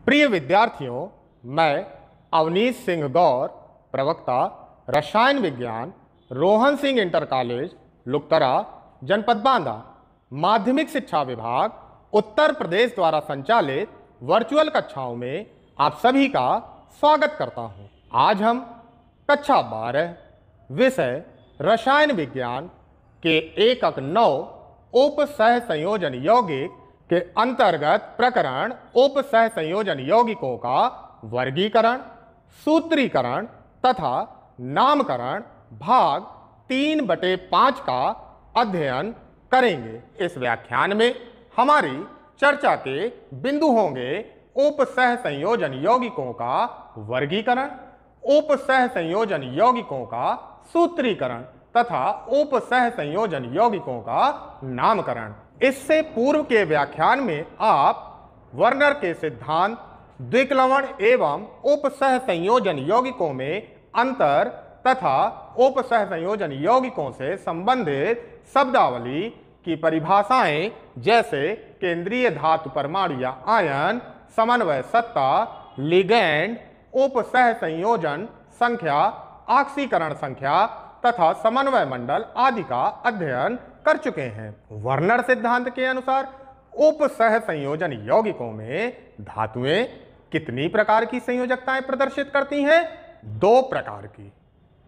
प्रिय विद्यार्थियों, मैं अवनीश सिंह गौर, प्रवक्ता रसायन विज्ञान, रोहन सिंह इंटर कॉलेज, लुकतरा, जनपद बांदा, माध्यमिक शिक्षा विभाग, उत्तर प्रदेश द्वारा संचालित वर्चुअल कक्षाओं में आप सभी का स्वागत करता हूं। आज हम कक्षा 12 विषय रसायन विज्ञान के एकक 9 उप सह संयोजन यौगिक के अंतर्गत प्रकरण उप सह संयोजन यौगिकों का वर्गीकरण, सूत्रीकरण तथा नामकरण भाग 3/5 का अध्ययन करेंगे। इस व्याख्यान में हमारी चर्चा के बिंदु होंगे उप सह संयोजन यौगिकों का वर्गीकरण, उप सह संयोजन यौगिकों का सूत्रीकरण तथा उप सह संयोजन यौगिकों का नामकरण। इससे पूर्व के व्याख्यान में आप वर्नर के सिद्धांत, द्विक्लवण एवं उप सह संयोजन यौगिकों में अंतर तथा उप सह संयोजन यौगिकों से संबंधित शब्दावली की परिभाषाएं जैसे केंद्रीय धातु परमाणु या आयन, समन्वय सत्ता, लिगैंड, उप सह संयोजन संख्या, ऑक्सीकरण संख्या तथा समन्वय मंडल आदि का अध्ययन कर चुके हैं। वर्नर सिद्धांत के अनुसार उप सह संयोजन यौगिकों में धातुएं कितनी प्रकार की संयोजकताएं प्रदर्शित करती हैं? 2 प्रकार की,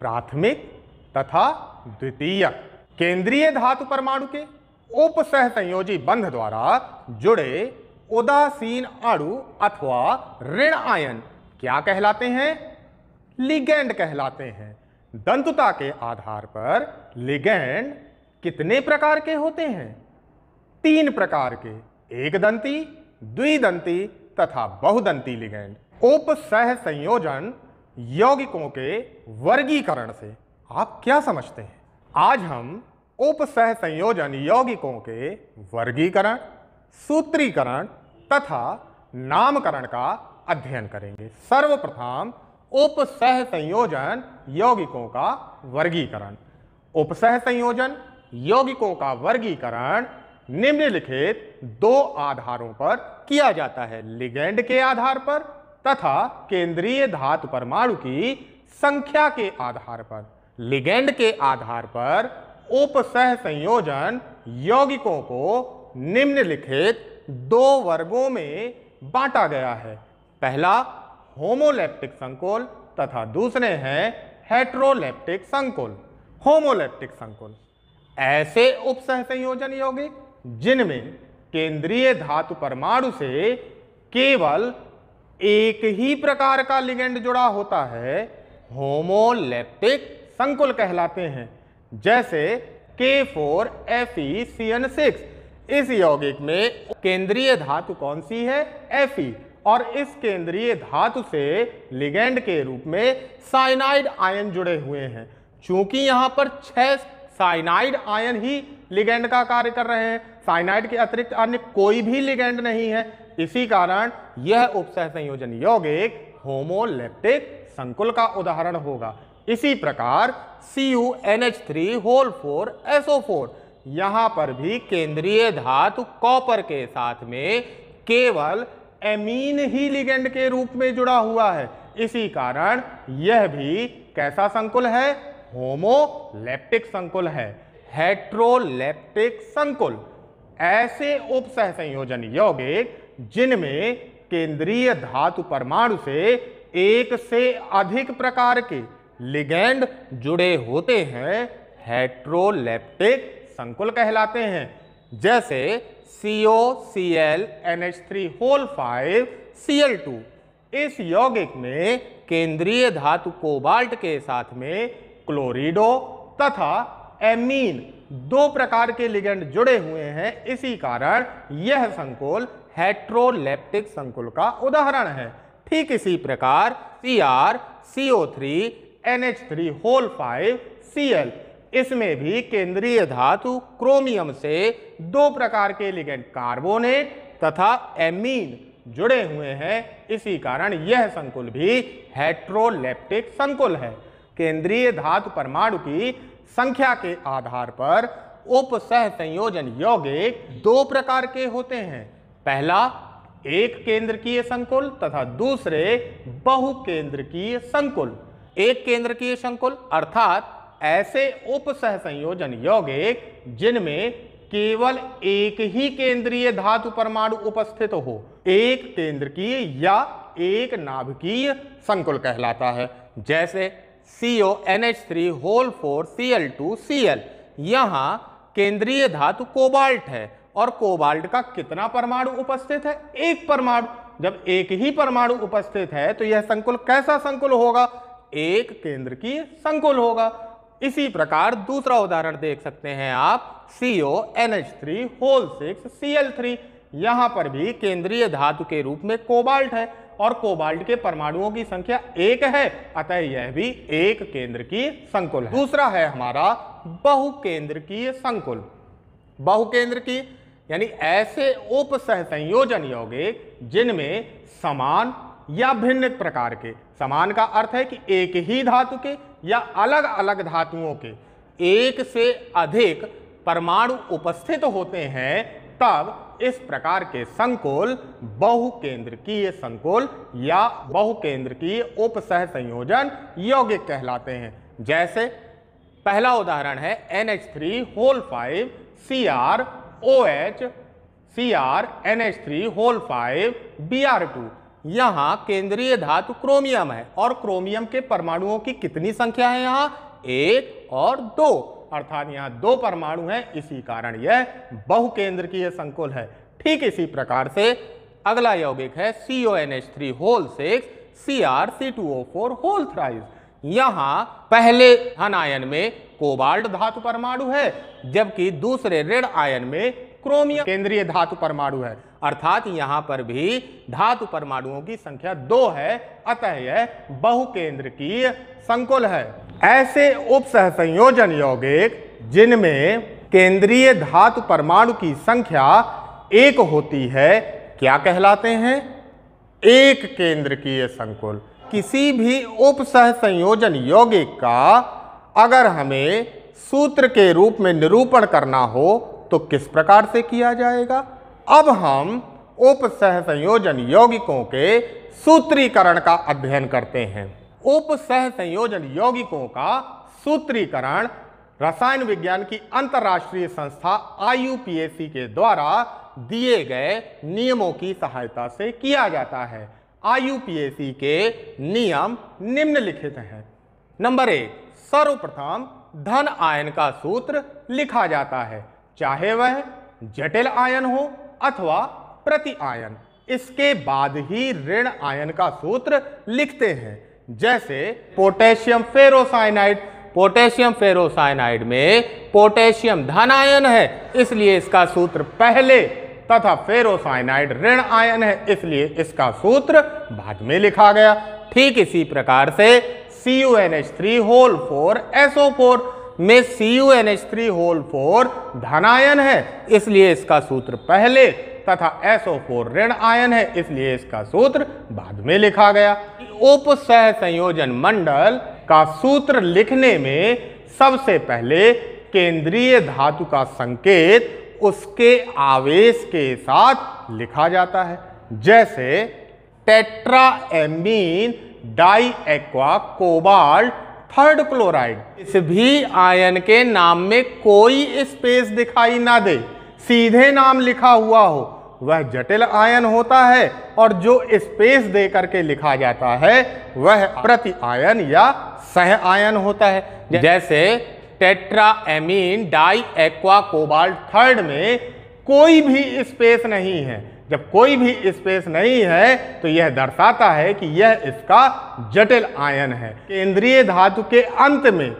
प्राथमिक तथा द्वितीयक। केंद्रीय धातु परमाणु के उप सह संयोजी बंध द्वारा जुड़े उदासीन अणु अथवा ऋण आयन क्या कहलाते हैं? लिगैंड कहलाते हैं। दंतुता के आधार पर लिगैंड कितने प्रकार के होते हैं? 3 प्रकार के, एक दंती, द्विदंती तथा बहुदंती लिगैंड। उप सह संयोजन यौगिकों के वर्गीकरण से आप क्या समझते हैं? आज हम उप सह संयोजन यौगिकों के वर्गीकरण, सूत्रीकरण तथा नामकरण का अध्ययन करेंगे। सर्वप्रथम उप सह संयोजन यौगिकों का वर्गीकरण। उप सह संयोजन यौगिकों का वर्गीकरण निम्नलिखित 2 आधारों पर किया जाता है, लिगैंड के आधार पर तथा केंद्रीय धातु परमाणु की संख्या के आधार पर। लिगैंड के आधार पर उप सह संयोजन यौगिकों को निम्नलिखित 2 वर्गों में बांटा गया है। पहला होमोलैप्टिक संकुल तथा दूसरे हैं हेटेरोलैप्टिक संकुल। होमोलैप्टिक संकुल ऐसे उप सह संयोजन यौगिक जिनमें केंद्रीय धातु परमाणु से केवल एक ही प्रकार का लिगैंड जुड़ा होता है, होमोलैप्टिक संकुल कहलाते हैं। जैसे K4FeCN6। इस यौगिक में केंद्रीय धातु कौन सी है? Fe। और इस केंद्रीय धातु से लिगैंड के रूप में साइनाइड आयन जुड़े हुए हैं। चूंकि यहां पर 6 साइनाइड आयन ही लिगैंड का कार्य कर रहे हैं, साइनाइड के अतिरिक्त अन्य कोई भी लिगैंड नहीं है, इसी कारण यह उप सह संयोजन यौगिक होमोलैप्टिक संकुल का उदाहरण होगा। इसी प्रकार CuNH3 4SO4, यहां पर भी केंद्रीय धातु कॉपर के साथ में केवल एमीन ही लिगैंड के रूप में जुड़ा हुआ है, इसी कारण यह भी कैसा संकुल है? होमोलैप्टिक संकुल है। हेटेरोलैप्टिक संकुल ऐसे उप सह संयोजन यौगिक जिनमें केंद्रीय धातु परमाणु से एक से अधिक प्रकार के लिगैंड जुड़े होते हैं, हेटेरोलैप्टिक संकुल कहलाते हैं। जैसे COClNH3 5Cl2। इस यौगिक में केंद्रीय धातु कोबाल्ट के साथ में क्लोरिडो तथा एमीन 2 प्रकार के लिगैंड जुड़े हुए हैं, इसी कारण यह संकुल हेटेरोलैप्टिक संकुल का उदाहरण है। ठीक इसी प्रकार CrCO3NH3 इसमें भी केंद्रीय धातु क्रोमियम से 2 प्रकार के लिगैंड कार्बोनेट तथा एमीन जुड़े हुए हैं, इसी कारण यह संकुल भी हेटेरोलैप्टिक संकुल है। केंद्रीय धातु परमाणु की संख्या के आधार पर उप सह संयोजन यौगिक 2 प्रकार के होते हैं। पहला एक केंद्रकीय संकुल तथा दूसरे बहुकेंद्रकीय संकुल। एक केंद्रकीय संकुल अर्थात ऐसे उप सहसंयोजन यौगिक जिनमें केवल एक ही केंद्रीय धातु परमाणु उपस्थित हो, एक केंद्रकीय या एक नाभिकीय संकुल कहलाता है। जैसे CONH3 होल 4 Cl2Cl, यहां केंद्रीय धातु कोबाल्ट है और कोबाल्ट का कितना परमाणु उपस्थित है? एक परमाणु। जब एक ही परमाणु उपस्थित है तो यह संकुल कैसा संकुल होगा? एक केंद्रकीय संकुल होगा। इसी प्रकार दूसरा उदाहरण देख सकते हैं आप, CONH3 होल 6 Cl3, यहां पर भी केंद्रीय धातु के रूप में कोबाल्ट है और कोबाल्ट के परमाणुओं की संख्या एक है, अतः यह भी एक केंद्रकीय संकुल है। दूसरा है हमारा बहुकेंद्रकीय संकुल। बहुकेंद्रकीय यानी ऐसे उप सहसंयोजन यौगिक जिनमें समान या भिन्न प्रकार के, समान का अर्थ है कि एक ही धातु के या अलग अलग धातुओं के एक से अधिक परमाणु उपस्थित होते हैं, तब इस प्रकार के संकुल बहुकेंद्रकीय संकुल या बहुकेंद्रकीय उप सहसंयोजन यौगिक कहलाते हैं। जैसे पहला उदाहरण है NH3 whole 5 CrOH CrNH3 whole 5 Br2, यहां केंद्रीय धातु क्रोमियम है और क्रोमियम के परमाणुओं की कितनी संख्या है? यहां एक और दो, अर्थात यहां दो परमाणु हैं, इसी कारण यह बहुकेंद्रकीय संकुल है। ठीक इसी प्रकार से अगला यौगिक है CONH3 whole 6 CrC2O4 whole thrice, यहां पहले धन आयन में कोबाल्ट धातु परमाणु है जबकि दूसरे ऋण आयन में क्रोमियम केंद्रीय धातु परमाणु है, अर्थात यहां पर भी धातु परमाणुओं की संख्या 2 है, अतः यह बहुकेंद्रकीय संकुल है। ऐसे उप सहसंयोजन यौगिक जिनमें केंद्रीय धातु परमाणु की संख्या एक होती है क्या कहलाते हैं? एक केंद्रकीय संकुल। किसी भी उप सहसंयोजन यौगिक का अगर हमें सूत्र के रूप में निरूपण करना हो तो किस प्रकार से किया जाएगा? अब हम उप सहसंयोजन यौगिकों के सूत्रीकरण का अध्ययन करते हैं। उप सहसंयोजन यौगिकों का सूत्रीकरण रसायन विज्ञान की अंतर्राष्ट्रीय संस्था IUPAC के द्वारा दिए गए नियमों की सहायता से किया जाता है। IUPAC के नियम निम्नलिखित हैं। नंबर 1, सर्वप्रथम धन आयन का सूत्र लिखा जाता है, चाहे वह जटिल आयन हो अथवा प्रति आयन। इसके बाद ही ऋण आयन का सूत्र लिखते हैं। जैसे पोटेशियम फेरोसाइनाइड, पोटेशियम फेरोसाइनाइड में पोटेशियम धन आयन है इसलिए इसका सूत्र पहले, तथा फेरोसाइनाइड ऋण आयन है इसलिए इसका सूत्र बाद में लिखा गया। ठीक इसी प्रकार से CuNH3 होल 4 SO4 में CuNH3 होल 4 धन आयन है इसलिए इसका सूत्र पहले, तथा SO4 ऋण आयन है इसलिए इसका सूत्र बाद में लिखा गया। उप सहसंयोजन मंडल का सूत्र लिखने में सबसे पहले केंद्रीय धातु का संकेत उसके आवेश के साथ लिखा जाता है। जैसे tetraammine di aqua cobalt third chloride, इस भी आयन के नाम में कोई स्पेस दिखाई ना दे, सीधे नाम लिखा हुआ हो, वह जटिल आयन होता है और जो स्पेस दे करके लिखा जाता है वह प्रति आयन या सह आयन होता है। जैसे tetraammine di aqua cobalt third में कोई भी स्पेस नहीं है। जब कोई भी स्पेस नहीं है तो यह दर्शाता है कि यह इसका जटिल आयन है। केंद्रीय धातु के अंत में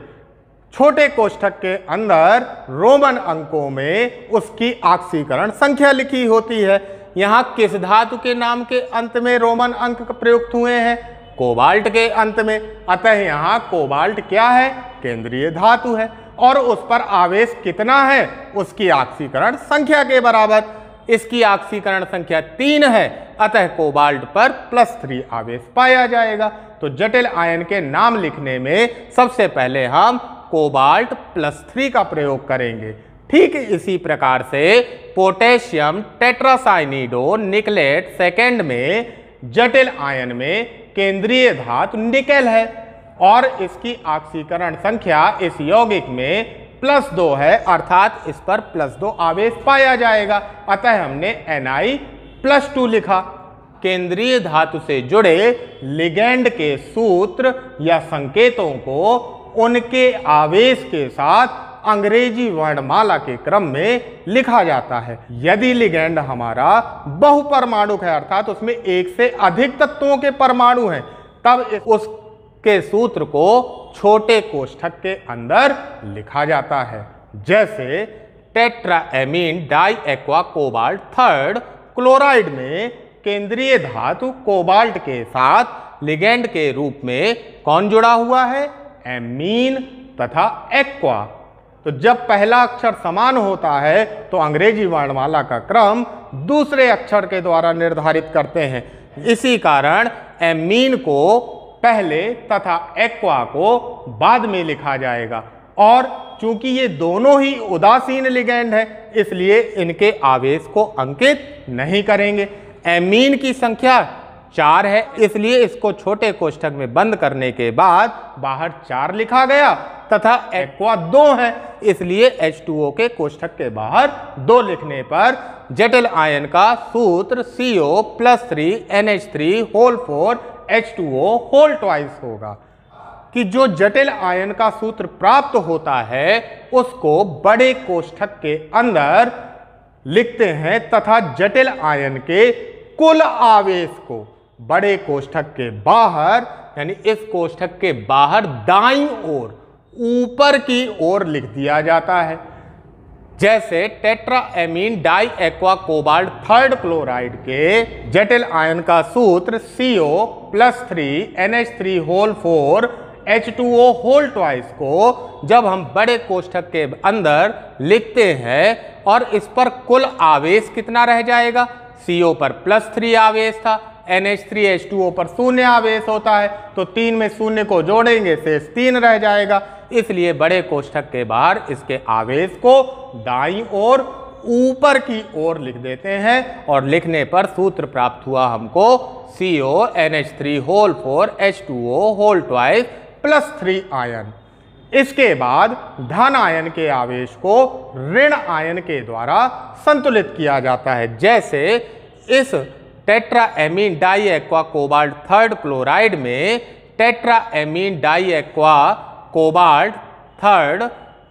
छोटे कोष्ठक के अंदर रोमन अंकों में उसकी ऑक्सीकरण संख्या लिखी होती है। यहाँ किस धातु के नाम के अंत में रोमन अंक प्रयुक्त हुए हैं? कोबाल्ट के अंत में। अतः यहाँ कोबाल्ट क्या है? केंद्रीय धातु है और उस पर आवेश कितना है? उसकी ऑक्सीकरण संख्या के बराबर। इसकी ऑक्सीकरण संख्या 3 है, अतः कोबाल्ट पर +3 आवेश पाया जाएगा। तो जटिल आयन के नाम लिखने में सबसे पहले हम कोबाल्ट +3 का प्रयोग करेंगे। ठीक इसी प्रकार से पोटेशियम टेट्रासाइनिडो निकलेट सेकेंड में जटिल आयन में केंद्रीय धातु निकेल है और इसकी ऑक्सीकरण संख्या इस यौगिक में +2 है, अर्थात इस पर +2 आवेश पाया जाएगा। अतः हमने Na+2 लिखा। केंद्रीय धातु से जुड़े लिगैंड के सूत्र या संकेतों को उनके आवेश के साथ अंग्रेजी वर्णमाला के क्रम में लिखा जाता है। यदि लिगैंड हमारा बहुपरमाणुक है, अर्थात उसमें एक से अधिक तत्वों के परमाणु हैं, तब उसके सूत्र को छोटे कोष्ठक के अंदर लिखा जाता है। जैसे टेट्राएमीन डाइएक्वा कोबाल्ट थर्ड क्लोराइड में केंद्रीय धातु कोबाल्ट के साथ लिगैंड के रूप में कौन जुड़ा हुआ है? एमीन तथा एक्वा। तो जब पहला अक्षर समान होता है तो अंग्रेजी वर्णमाला का क्रम दूसरे अक्षर के द्वारा निर्धारित करते हैं। इसी कारण एमीन को पहले तथा एक्वा को बाद में लिखा जाएगा। और चूंकि ये दोनों ही उदासीन लिगैंड है, इसलिए इनके आवेश को अंकित नहीं करेंगे। एमीन की संख्या 4 है, इसलिए इसको छोटे कोष्ठक में बंद करने के बाद बाहर 4 लिखा गया, तथा एक्वा 2 है, इसलिए H2O के कोष्ठक के बाहर 2 लिखने पर जटिल आयन का सूत्र CO+3 NH3 whole 4 H2O whole twice होगा। कि जो जटिल आयन का सूत्र प्राप्त होता है उसको बड़े कोष्ठक के अंदर लिखते हैं तथा जटिल आयन के कुल आवेश को बड़े कोष्ठक के बाहर, यानी इस कोष्ठक के बाहर दाईं ओर ऊपर की ओर लिख दिया जाता है। जैसे टेट्राएमीन डाइएक्वा कोबाल्ट थर्ड क्लोराइड के जटिल आयन का सूत्र CO+3 NH3 whole 4 H2O whole twice को जब हम बड़े कोष्ठक के अंदर लिखते हैं और इस पर कुल आवेश कितना रह जाएगा? CO पर +3 आवेश था, NH3 H2O पर 0 आवेश होता है, तो 3 में 0 को जोड़ेंगे शेष 3 रह जाएगा। इसलिए बड़े कोष्ठक के बाहर इसके आवेश को दाईं ओर ऊपर की ओर लिख देते हैं और लिखने पर सूत्र प्राप्त हुआ हमको CONH3 whole 4 H2O whole twice +3 ion. इसके बाद धन आयन के आवेश को ऋण आयन के द्वारा संतुलित किया जाता है। जैसे इस टेट्राएमीन डाइएक्वा कोबाल्ट थर्ड क्लोराइड में टेट्राएमीन डाइएक्वा कोबाल्ट थर्ड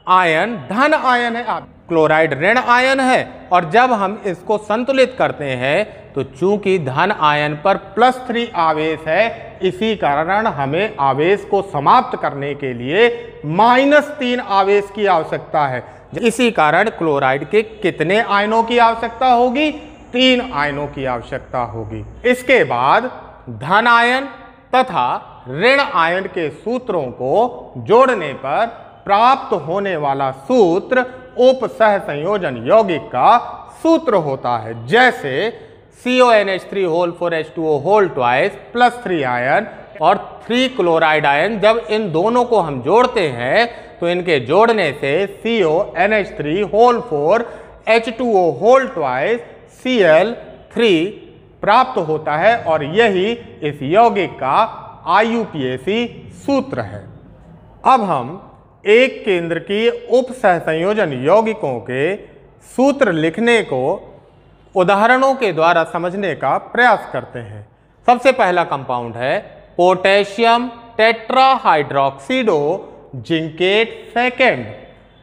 आयन धन आयन है, क्लोराइड ऋण आयन है, और जब हम इसको संतुलित करते हैं तो चूंकि धन आयन पर +3 आवेश है, इसी कारण हमें आवेश को समाप्त करने के लिए -3 आवेश की आवश्यकता है। इसी कारण क्लोराइड के कितने आयनों की आवश्यकता होगी? 3 आयनों की आवश्यकता होगी। इसके बाद धन आयन तथा ऋण आयन के सूत्रों को जोड़ने पर प्राप्त होने वाला सूत्र उपसह संयोजन यौगिक का सूत्र होता है। जैसे CONH3 whole 4 H2O whole twice +3 ion और 3 क्लोराइड आयन, जब इन दोनों को हम जोड़ते हैं तो इनके जोड़ने से CONH3 whole 4 H2O whole twice Cl3 प्राप्त होता है और यही इस यौगिक का IUPAC सूत्र है। अब हम एक केंद्र की उप सहसंयोजन यौगिकों के सूत्र लिखने को उदाहरणों के द्वारा समझने का प्रयास करते हैं। सबसे पहला कंपाउंड है पोटेशियम टेट्राहाइड्रोक्सिडो जिंकेट सेकेंड।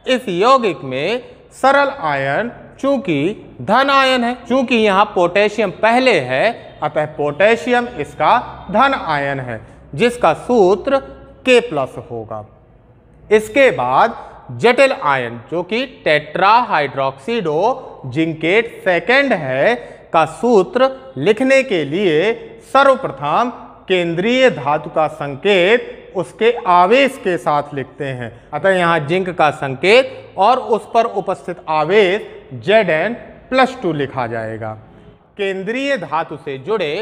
इस यौगिक में सरल आयन चूंकि धन आयन है, चूंकि यहां पोटेशियम पहले है अतः पोटेशियम इसका धन आयन है जिसका सूत्र K+ होगा। इसके बाद जटिल आयन जो कि टेट्राहाइड्रोक्सिडो जिंकेट सेकेंड है का सूत्र लिखने के लिए सर्वप्रथम केंद्रीय धातु का संकेत उसके आवेश के साथ लिखते हैं। अतः यहां जिंक का संकेत और उस पर उपस्थित आवेश Zn+2 लिखा जाएगा। केंद्रीय धातु से जुड़े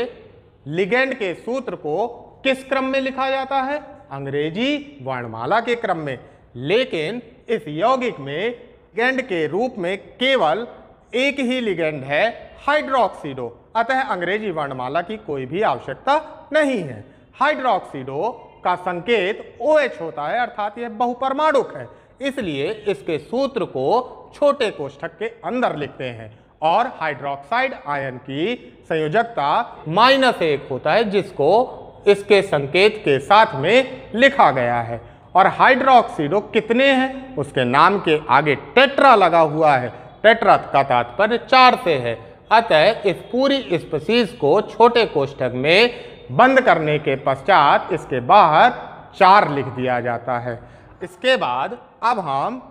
लिगैंड के सूत्र को किस क्रम में लिखा जाता है? अंग्रेजी वर्णमाला के क्रम में। लेकिन इस यौगिक में लिगेंड के रूप में केवल एक ही लिगेंड है, हाइड्रोक्सीडो। अतः अंग्रेजी वर्णमाला की कोई भी आवश्यकता नहीं है। हाइड्रोक्सीडो का संकेत OH होता है, अर्थात यह बहुपरमाणुक है, इसलिए इसके सूत्र को छोटे कोष्ठक के अंदर लिखते हैं। और हाइड्रोक्साइड आयन की संयोजकता -1 होता है, जिसको इसके संकेत के साथ में लिखा गया है। और हाइड्रोक्सीडो कितने हैं, उसके नाम के आगे टेट्रा लगा हुआ है। टेट्रा का तात्पर्य 4 से है। अतः इस पूरी स्पीशीज को छोटे कोष्ठक में बंद करने के पश्चात इसके बाहर 4 लिख दिया जाता है। इसके बाद अब हम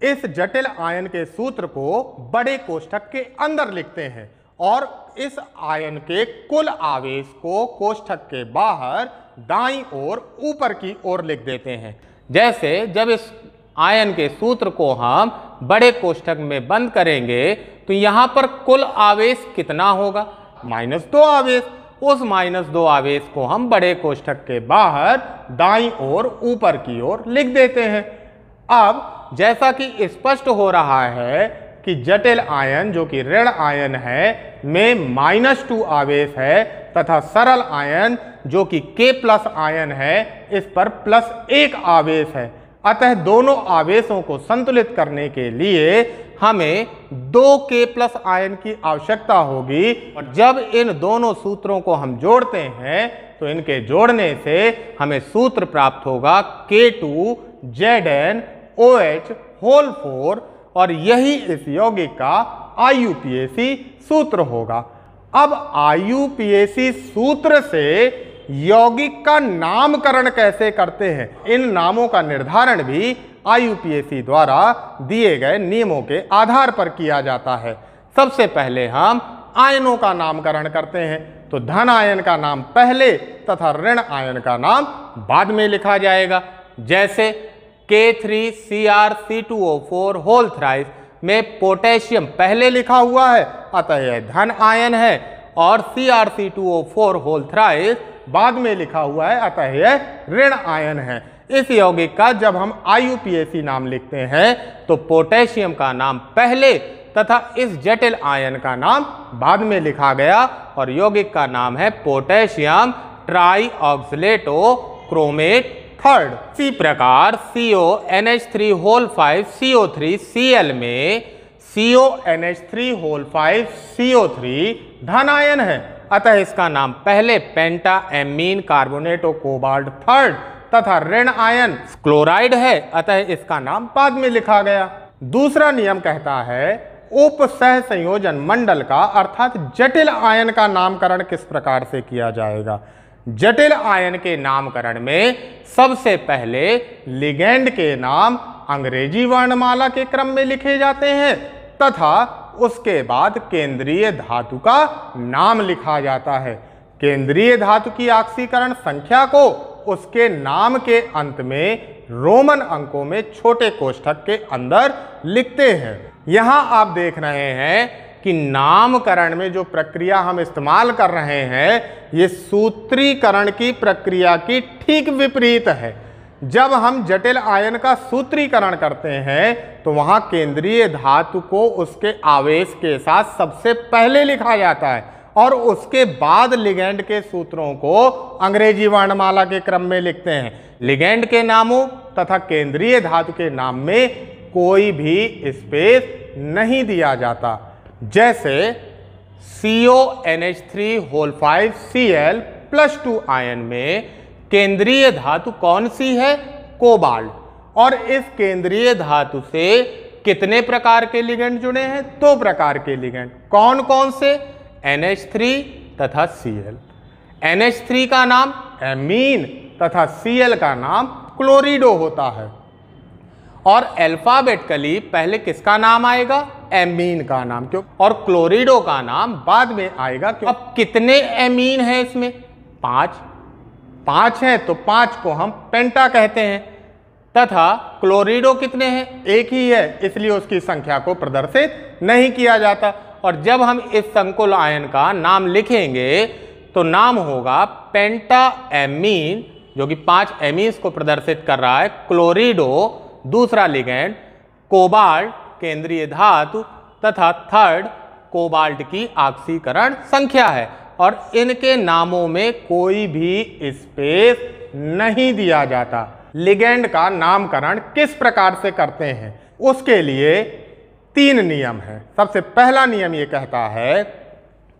इस जटिल आयन के सूत्र को बड़े कोष्ठक के अंदर लिखते हैं और इस आयन के कुल आवेश को कोष्ठक के बाहर दाईं ओर ऊपर की ओर लिख देते हैं। जैसे जब इस आयन के सूत्र को हम बड़े कोष्ठक में बंद करेंगे तो यहां पर कुल आवेश कितना होगा, -2 आवेश। उस -2 आवेश को हम बड़े कोष्ठक के बाहर दाईं ओर ऊपर की ओर लिख देते हैं। अब जैसा कि स्पष्ट हो रहा है कि जटिल आयन जो कि ऋण आयन है में -2 आवेश है तथा सरल आयन जो कि K+ आयन है इस पर +1 आवेश है। अतः दोनों आवेशों को संतुलित करने के लिए हमें 2 K+ आयन की आवश्यकता होगी। और जब इन दोनों सूत्रों को हम जोड़ते हैं तो इनके जोड़ने से हमें सूत्र प्राप्त होगा K2ZnOH4 और यही इस यौगिक का IUPAC सूत्र होगा। अब IUPAC सूत्र से यौगिक का नामकरण कैसे करते हैं, इन नामों का निर्धारण भी IUPAC द्वारा दिए गए नियमों के आधार पर किया जाता है। सबसे पहले हम आयनों का नामकरण करते हैं, तो धन आयन का नाम पहले तथा ऋण आयन का नाम बाद में लिखा जाएगा। जैसे K3Cr2O4 होल थ्राइस में पोटेशियम पहले लिखा हुआ है, अतः यह धन आयन है, और Cr2O4 होल थ्राइस बाद में लिखा हुआ है, अतः यह ऋण आयन है। इस यौगिक का जब हम IUPAC नाम लिखते हैं तो पोटेशियम का नाम पहले तथा इस जटिल आयन का नाम बाद में लिखा गया और यौगिक का नाम है पोटेशियम ट्राईऑक्सलेटो क्रोमेट थर्ड। इसी प्रकार CONH3 CO3Cl में CONH3 CO3 धन आयन है, अतः इसका नाम पहले पेंटा एमीन कार्बोनेटो कोबाल्ट थर्ड तथा ऋण आयन क्लोराइड है, अतः इसका नाम बाद में लिखा गया। दूसरा नियम कहता है उपसह संयोजन मंडल का अर्थात जटिल आयन का नामकरण किस प्रकार से किया जाएगा। जटिल आयन के नामकरण में सबसे पहले लिगेंड के नाम अंग्रेजी वर्णमाला के क्रम में लिखे जाते हैं तथा उसके बाद केंद्रीय धातु का नाम लिखा जाता है। केंद्रीय धातु की ऑक्सीकरण संख्या को उसके नाम के अंत में रोमन अंकों में छोटे कोष्ठक के अंदर लिखते हैं। यहां आप देख रहे हैं कि नामकरण में जो प्रक्रिया हम इस्तेमाल कर रहे हैं ये सूत्रीकरण की प्रक्रिया की ठीक विपरीत है। जब हम जटिल आयन का सूत्रीकरण करते हैं तो वहां केंद्रीय धातु को उसके आवेश के साथ सबसे पहले लिखा जाता है और उसके बाद लिगेंड के सूत्रों को अंग्रेजी वर्णमाला के क्रम में लिखते हैं। लिगेंड के नामों तथा केंद्रीय धातु के नाम में कोई भी स्पेस नहीं दिया जाता। जैसे CONH3 आयन में केंद्रीय धातु कौन सी है, कोबाल्ट, और इस केंद्रीय धातु से कितने प्रकार के लिगेंड जुड़े हैं, 2 प्रकार के लिगेंड। कौन कौन से, NH3 तथा Cl। NH3 का नाम एमीन तथा Cl का नाम क्लोरिडो होता है और अल्फाबेटिकली पहले किसका नाम आएगा, एमीन का नाम, क्यों, और क्लोरिडो का नाम बाद में आएगा क्यों। अब कितने एमीन है इसमें, 5 हैं तो 5 को हम पेंटा कहते हैं तथा क्लोरिडो कितने हैं, 1 ही है, इसलिए उसकी संख्या को प्रदर्शित नहीं किया जाता। और जब हम इस संकुल आयन का नाम लिखेंगे तो नाम होगा पेंटा एमीन, जो कि 5 एमीन्स को प्रदर्शित कर रहा है, क्लोरिडो दूसरा लिगेंड, कोबाल्ट केंद्रीय धातु तथा थर्ड कोबाल्ट की ऑक्सीकरण संख्या है। और इनके नामों में कोई भी स्पेस नहीं दिया जाता। लिगेंड का नामकरण किस प्रकार से करते हैं, उसके लिए 3 नियम हैं। सबसे पहला नियम ये कहता है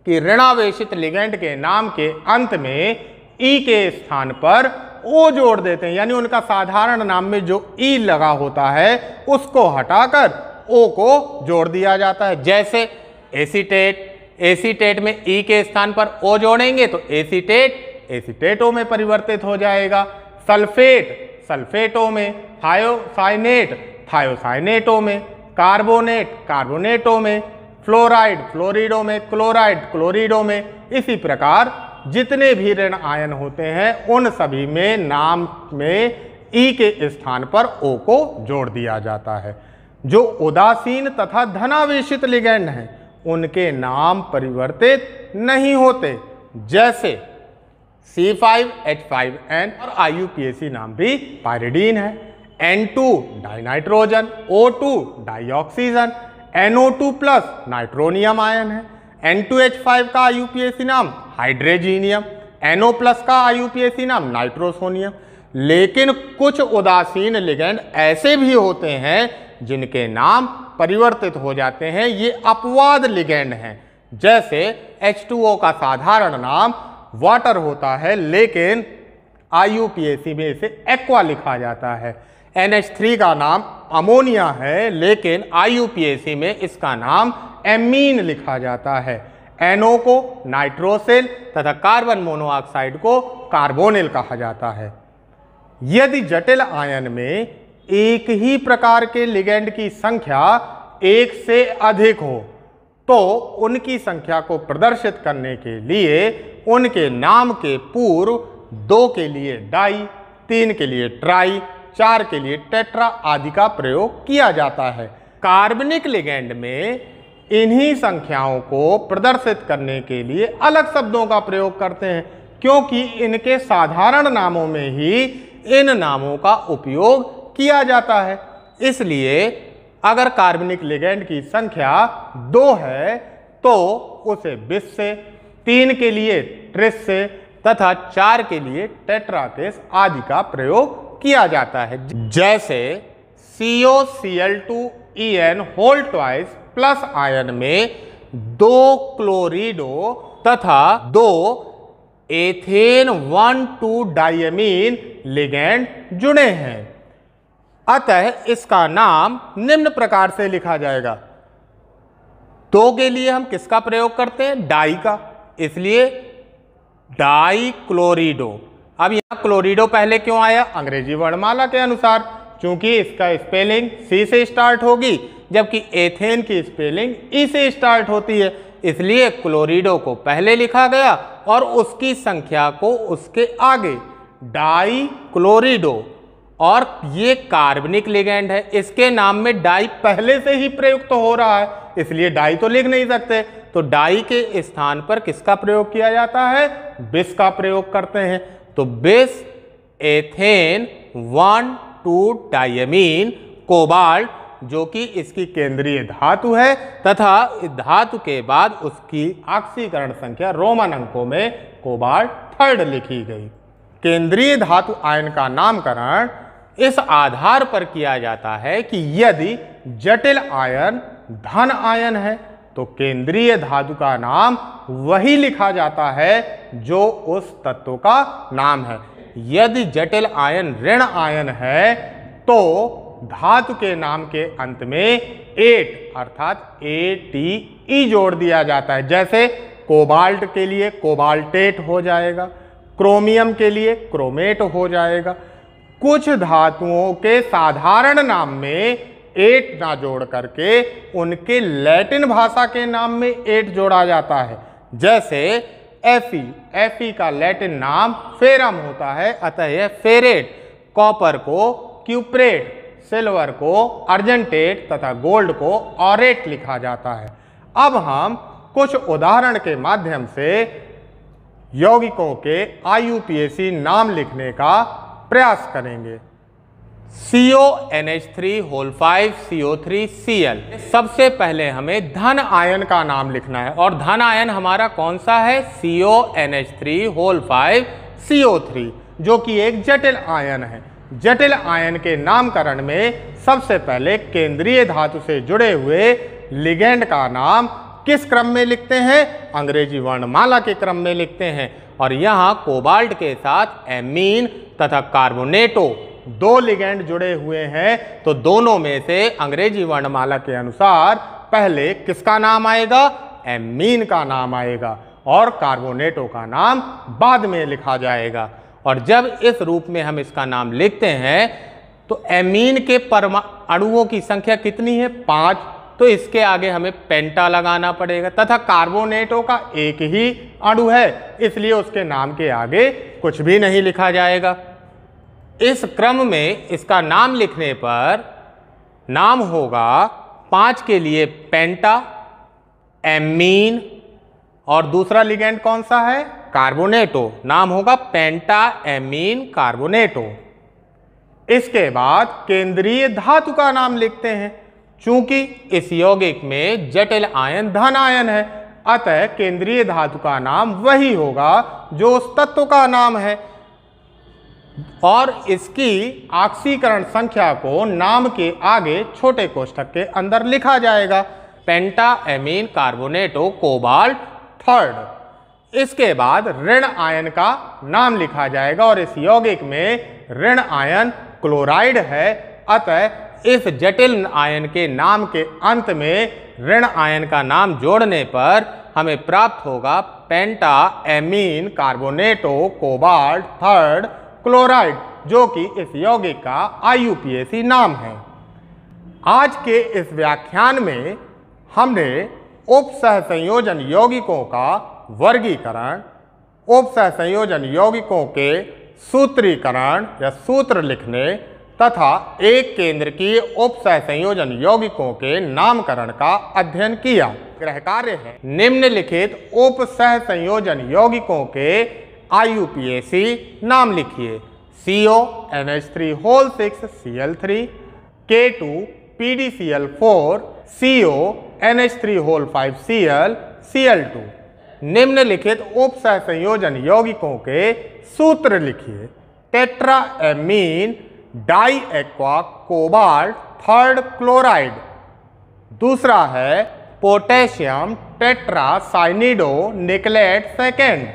कि ऋणावेशित लिगेंड के नाम के अंत में ई के स्थान पर ओ जोड़ देते हैं, यानी उनका साधारण नाम में जो ई लगा होता है उसको हटाकर ओ को जोड़ दिया जाता है। जैसे एसीटेट, एसीटेट में ई के स्थान पर ओ जोड़ेंगे तो एसीटेट एसीटेटो में परिवर्तित हो जाएगा। सल्फेट सल्फेटो में, थायोसाइनेट थायोसाइनेटो में, कार्बोनेट कार्बोनेटो में, फ्लोराइड फ्लोरिडो में, क्लोराइड क्लोरिडो में। इसी प्रकार जितने भी ऋण आयन होते हैं उन सभी में नाम में ई के स्थान पर ओ को जोड़ दिया जाता है। जो उदासीन तथा धनावेशित लिगेंड हैं उनके नाम परिवर्तित नहीं होते, जैसे C5H5N और IUPAC नाम भी पायरिडीन है। N2 dinitrogen, O2 dioxygen, NO2 plus nitronium ion है। N2H5 का IUPAC नाम हाइड्रोजीनियम, NO प्लस का IUPAC नाम नाइट्रोसोनियम। लेकिन कुछ उदासीन लिगेंड ऐसे भी होते हैं जिनके नाम परिवर्तित हो जाते हैं, ये अपवाद लिगेंड हैं। जैसे H2O का साधारण नाम वाटर होता है लेकिन IUPAC में इसे एक्वा लिखा जाता है। NH3 का नाम अमोनिया है लेकिन IUPAC में इसका नाम एमीन लिखा जाता है। NO को नाइट्रोसिल तथा कार्बन मोनोऑक्साइड को कार्बोनिल कहा जाता है। यदि जटिल आयन में एक ही प्रकार के लिगेंड की संख्या 1 से अधिक हो तो उनकी संख्या को प्रदर्शित करने के लिए उनके नाम के पूर्व 2 के लिए डाई, 3 के लिए ट्राई, 4 के लिए टेट्रा आदि का प्रयोग किया जाता है। कार्बनिक लिगेंड में इन्हीं संख्याओं को प्रदर्शित करने के लिए अलग शब्दों का प्रयोग करते हैं, क्योंकि इनके साधारण नामों में ही इन नामों का उपयोग किया जाता है। इसलिए अगर कार्बनिक लिगेंड की संख्या 2 है तो उसे बिस से, 3 के लिए ट्रिस से तथा 4 के लिए टेट्राकेस आदि का प्रयोग किया जाता है। जैसे COCl2En whole twice plus ion में 2 क्लोरिडो तथा 2 एथेन 1,2 डायमीन लिगेंड जुड़े हैं। अतः इसका नाम निम्न प्रकार से लिखा जाएगा। 2 के लिए हम किसका प्रयोग करते हैं? डाई का, इसलिए डाई क्लोरिडो। अब यहां क्लोरिडो पहले क्यों आया? अंग्रेजी वर्णमाला के अनुसार, क्योंकि इसका स्पेलिंग सी से स्टार्ट होगी जबकि एथेन की स्पेलिंग ई से स्टार्ट होती है, इसलिए क्लोरिडो को पहले लिखा गया और उसकी संख्या को उसके आगे, डाई क्लोरिडो। और ये कार्बनिक लिगेंड है, इसके नाम में डाई पहले से ही प्रयुक्त हो रहा है, इसलिए डाई तो लिख नहीं सकते, तो डाई के स्थान पर किसका प्रयोग किया जाता है? बिस का प्रयोग करते हैं। तो बिस एथेन 1,2 डायमीन कोबाल्ट, जो कि इसकी केंद्रीय धातु है तथा इस धातु के बाद उसकी ऑक्सीकरण संख्या रोमन अंकों में कोबाल्ट 3 लिखी गई। केंद्रीय धातु आयन का नामकरण इस आधार पर किया जाता है कि यदि जटिल आयन धन आयन है तो केंद्रीय धातु का नाम वही लिखा जाता है जो उस तत्व का नाम है। यदि जटिल आयन ऋण आयन है तो धातु के नाम के अंत में एट अर्थात ATE जोड़ दिया जाता है। जैसे कोबाल्ट के लिए कोबाल्टेट हो जाएगा, क्रोमियम के लिए क्रोमेट हो जाएगा। कुछ धातुओं के साधारण नाम में एट ना जोड़ करके उनके लैटिन भाषा के नाम में एट जोड़ा जाता है। जैसे Fe का लैटिन नाम फेरम होता है, अतः यह फेरेट, कॉपर को क्यूप्रेट, सिल्वर को अर्जेंटेट तथा गोल्ड को ऑरेट लिखा जाता है। अब हम कुछ उदाहरण के माध्यम से यौगिकों के IUPAC नाम लिखने का प्रयास करेंगे। CONH3 5CO3Cl। सबसे पहले हमें धन आयन का नाम लिखना है और धन आयन हमारा कौन सा है? CONH3 5CO3, जो कि एक जटिल आयन है। जटिल आयन के नामकरण में सबसे पहले केंद्रीय धातु से जुड़े हुए लिगेंड का नाम किस क्रम में लिखते हैं? अंग्रेजी वर्णमाला के क्रम में लिखते हैं। और यहाँ कोबाल्ट के साथ एमीन तथा कार्बोनेटो दो लिगेंड जुड़े हुए हैं, तो दोनों में से अंग्रेजी वर्णमाला के अनुसार पहले किसका नाम आएगा? एमीन का नाम आएगा और कार्बोनेटो का नाम बाद में लिखा जाएगा। और जब इस रूप में हम इसका नाम लिखते हैं तो एमीन के अणुओं की संख्या कितनी है? 5, तो इसके आगे हमें पेंटा लगाना पड़ेगा तथा कार्बोनेटो का एक ही अणु है, इसलिए उसके नाम के आगे कुछ भी नहीं लिखा जाएगा। इस क्रम में इसका नाम लिखने पर नाम होगा 5 के लिए पेंटा, एमीन और दूसरा लिगेंड कौन सा है? कार्बोनेटो। नाम होगा पेंटा एमीन कार्बोनेटो। इसके बाद केंद्रीय धातु का नाम लिखते हैं। चूंकि इस यौगिक में जटिल आयन धन आयन है, अतः केंद्रीय धातु का नाम वही होगा जो उस तत्व का नाम है और इसकी ऑक्सीकरण संख्या को नाम के आगे छोटे कोष्ठक के अंदर लिखा जाएगा। पेंटा एमीन कार्बोनेटो कोबाल्ट 3। इसके बाद ऋण आयन का नाम लिखा जाएगा और इस यौगिक में ऋण आयन क्लोराइड है, अतः इस जटिल आयन के नाम के अंत में ऋण आयन का नाम जोड़ने पर हमें प्राप्त होगा पेंटा एमीन कार्बोनेटो कोबाल्ट 3 क्लोराइड, जो कि इस यौगिक का IUPAC नाम है। आज के इस व्याख्यान में हमने उपसहसंयोजन यौगिकों का वर्गीकरण, उपसहसंयोजन यौगिकों के सूत्रीकरण या सूत्र लिखने तथा एक केंद्र की उपसहसंयोजन यौगिकों के नामकरण का अध्ययन किया। गृह कार्य है निम्नलिखित उपसहसंयोजन यौगिकों के IUPAC नाम लिखिए। CONH3 6 Cl3, K2 PdCl4, CONH3 5 Cl Cl2। निम्नलिखित उपसहसंयोजन यौगिकों के सूत्र लिखिए। टेट्रा एमीन डाई एक्वा कोबाल्ट 3 क्लोराइड। दूसरा है potassium tetra cyanido nickelate 2,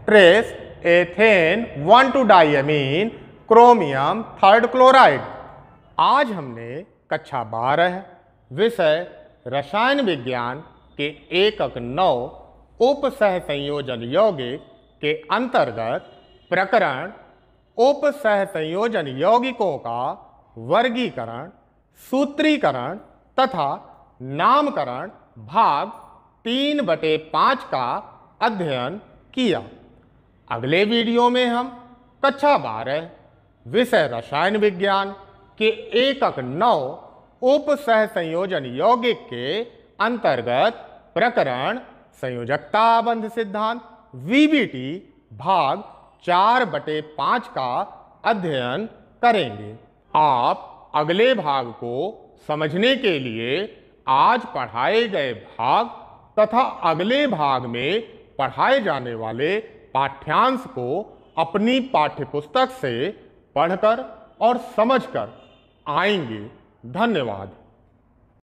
tris ethane 1,2 diamine chromium 3 chloride. आज हमने कक्षा 12 विषय रसायन विज्ञान के एकक 9 उपसहसंयोजन यौगिक के अंतर्गत प्रकरण उपसहसंयोजन यौगिकों का वर्गीकरण, सूत्रीकरण तथा नामकरण भाग 3/5 का अध्ययन किया। अगले वीडियो में हम कक्षा 12 विषय रसायन विज्ञान के एकक 9 उपसहसंयोजन यौगिक के अंतर्गत प्रकरण संयोजकता बंध सिद्धांत VBT भाग 4/5 का अध्ययन करेंगे। आप अगले भाग को समझने के लिए आज पढ़ाए गए भाग तथा अगले भाग में पढ़ाए जाने वाले पाठ्यांश को अपनी पाठ्यपुस्तक से पढ़कर और समझकर आएंगे। धन्यवाद।